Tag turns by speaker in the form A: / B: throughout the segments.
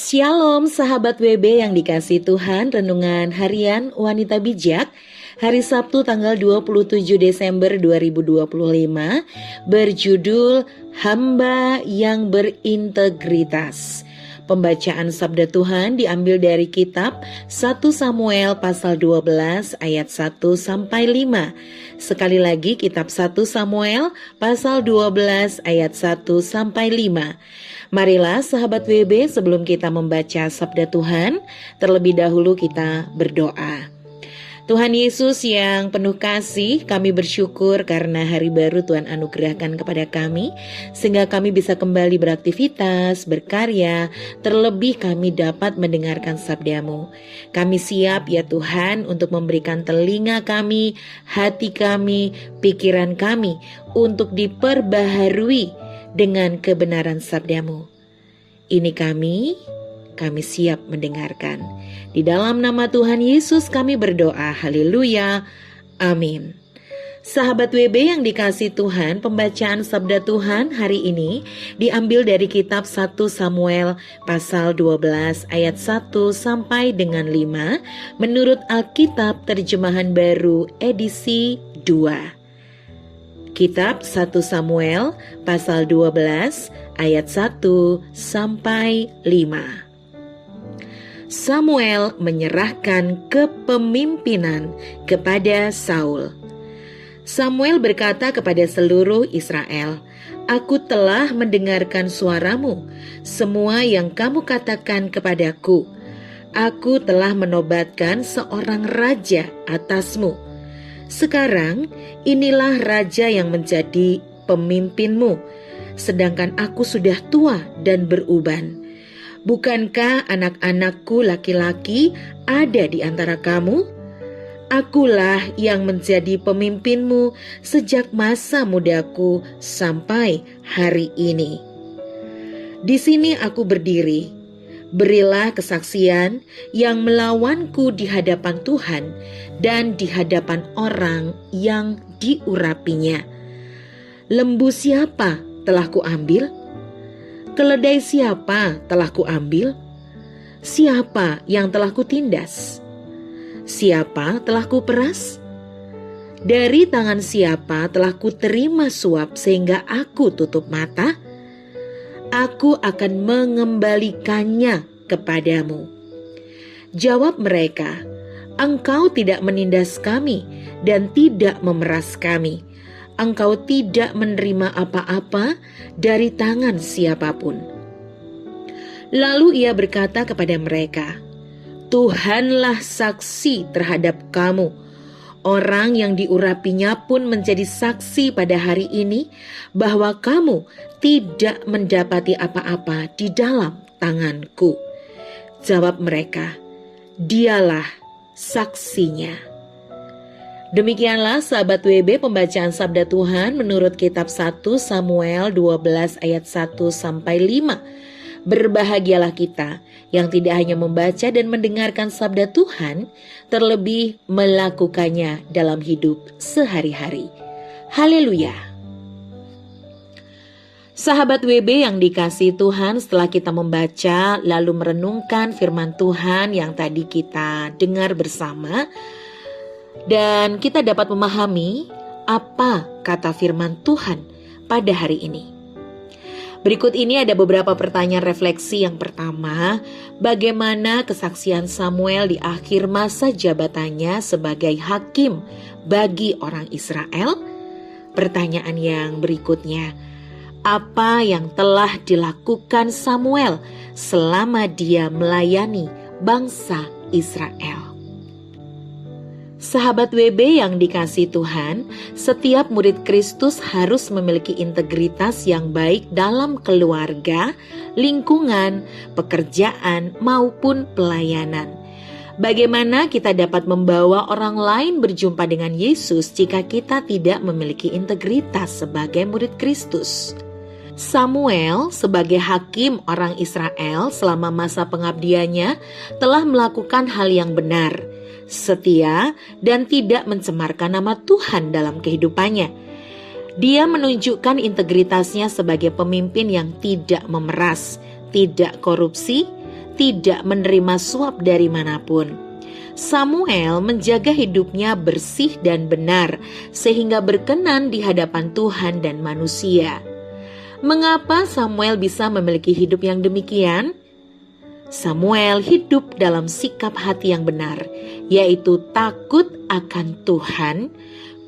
A: Shalom sahabat WB yang dikasih Tuhan, renungan harian wanita bijak hari Sabtu tanggal 27 Desember 2025 berjudul Hamba yang Berintegritas. Pembacaan sabda Tuhan diambil dari kitab 1 Samuel pasal 12 ayat 1 sampai 5. Sekali lagi kitab 1 Samuel pasal 12 ayat 1 sampai 5. Marilah sahabat WB, sebelum kita membaca sabda Tuhan, terlebih dahulu kita berdoa. Tuhan Yesus yang penuh kasih, kami bersyukur karena hari baru Tuhan anugerahkan kepada kami, sehingga kami bisa kembali beraktivitas, berkarya, terlebih kami dapat mendengarkan sabda-Mu. Kami siap ya Tuhan untuk memberikan telinga kami, hati kami, pikiran kami, untuk diperbaharui dengan kebenaran sabda-Mu. Ini kami siap mendengarkan. Di dalam nama Tuhan Yesus kami berdoa, haleluya, amin. Sahabat WB yang dikasih Tuhan, pembacaan sabda Tuhan hari ini diambil dari kitab 1 Samuel pasal 12 ayat 1 sampai dengan 5 menurut Alkitab terjemahan baru edisi 2. Kitab 1 Samuel pasal 12 ayat 1 sampai 5. Samuel menyerahkan kepemimpinan kepada Saul. Samuel berkata kepada seluruh Israel, "Aku telah mendengarkan suaramu, semua yang kamu katakan kepadaku. Aku telah menobatkan seorang raja atasmu. Sekarang inilah raja yang menjadi pemimpinmu, sedangkan aku sudah tua dan beruban. Bukankah anak-anakku laki-laki ada di antara kamu? Akulah yang menjadi pemimpinmu sejak masa mudaku sampai hari ini. Di sini aku berdiri. Berilah kesaksian yang melawanku di hadapan Tuhan dan di hadapan orang yang diurapinya. Lembu siapa telah kuambil? Keledai siapa telah kuambil? Siapa yang telah kutindas? Siapa telah kuperas? Dari tangan siapa telah kuterima suap sehingga aku tutup mata? Aku akan mengembalikannya kepadamu." Jawab mereka, "Engkau tidak menindas kami dan tidak memeras kami. Engkau tidak menerima apa-apa dari tangan siapapun." Lalu ia berkata kepada mereka, "Tuhanlah saksi terhadap kamu. Orang yang diurapinya pun menjadi saksi pada hari ini bahwa kamu tidak mendapati apa-apa di dalam tanganku." Jawab mereka, "Dialah saksinya." Demikianlah sahabat WB pembacaan sabda Tuhan menurut kitab 1 Samuel 12 ayat 1 sampai 5. Berbahagialah kita yang tidak hanya membaca dan mendengarkan sabda Tuhan, terlebih melakukannya dalam hidup sehari-hari. Haleluya. Sahabat WB yang dikasih Tuhan, setelah kita membaca lalu merenungkan firman Tuhan yang tadi kita dengar bersama, dan kita dapat memahami apa kata firman Tuhan pada hari ini. Berikut ini ada beberapa pertanyaan refleksi. Yang pertama, bagaimana kesaksian Samuel di akhir masa jabatannya sebagai hakim bagi orang Israel? Pertanyaan yang berikutnya, apa yang telah dilakukan Samuel selama dia melayani bangsa Israel? Sahabat WB yang dikasih Tuhan, setiap murid Kristus harus memiliki integritas yang baik dalam keluarga, lingkungan, pekerjaan, maupun pelayanan. Bagaimana kita dapat membawa orang lain berjumpa dengan Yesus jika kita tidak memiliki integritas sebagai murid Kristus? Samuel sebagai hakim orang Israel selama masa pengabdiannya telah melakukan hal yang benar, setia, dan tidak mencemarkan nama Tuhan dalam kehidupannya. Dia menunjukkan integritasnya sebagai pemimpin yang tidak memeras, tidak korupsi, tidak menerima suap dari manapun. Samuel menjaga hidupnya bersih dan benar, sehingga berkenan di hadapan Tuhan dan manusia. Mengapa Samuel bisa memiliki hidup yang demikian? Samuel hidup dalam sikap hati yang benar, yaitu takut akan Tuhan,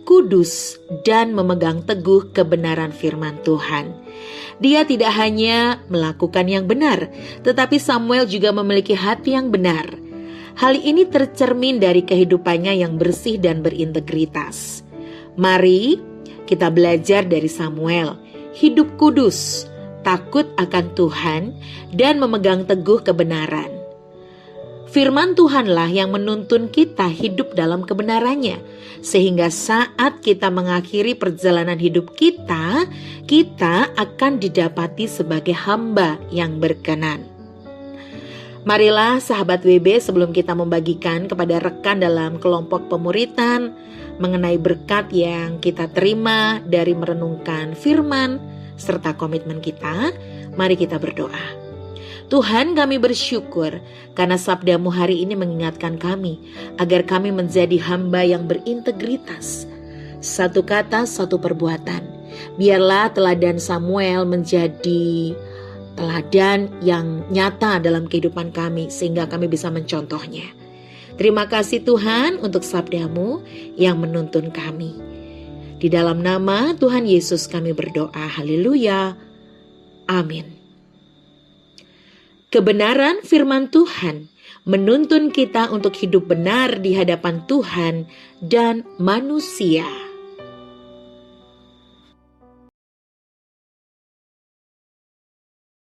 A: kudus, dan memegang teguh kebenaran firman Tuhan. Dia tidak hanya melakukan yang benar, tetapi Samuel juga memiliki hati yang benar. Hal ini tercermin dari kehidupannya yang bersih dan berintegritas. Mari kita belajar dari Samuel, hidup kudus, takut akan Tuhan, dan memegang teguh kebenaran. Firman Tuhanlah yang menuntun kita hidup dalam kebenarannya, sehingga saat kita mengakhiri perjalanan hidup kita, kita akan didapati sebagai hamba yang berkenan. Marilah sahabat WB, sebelum kita membagikan kepada rekan dalam kelompok pemuritan mengenai berkat yang kita terima dari merenungkan firman serta komitmen kita, mari kita berdoa. Tuhan, kami bersyukur karena sabda-Mu hari ini mengingatkan kami agar kami menjadi hamba yang berintegritas. Satu kata, satu perbuatan. Biarlah teladan Samuel menjadi teladan yang nyata dalam kehidupan kami sehingga kami bisa mencontohnya. Terima kasih Tuhan untuk sabda-Mu yang menuntun kami. Di dalam nama Tuhan Yesus kami berdoa. Haleluya. Amin. Kebenaran firman Tuhan menuntun kita untuk hidup benar di hadapan Tuhan dan manusia.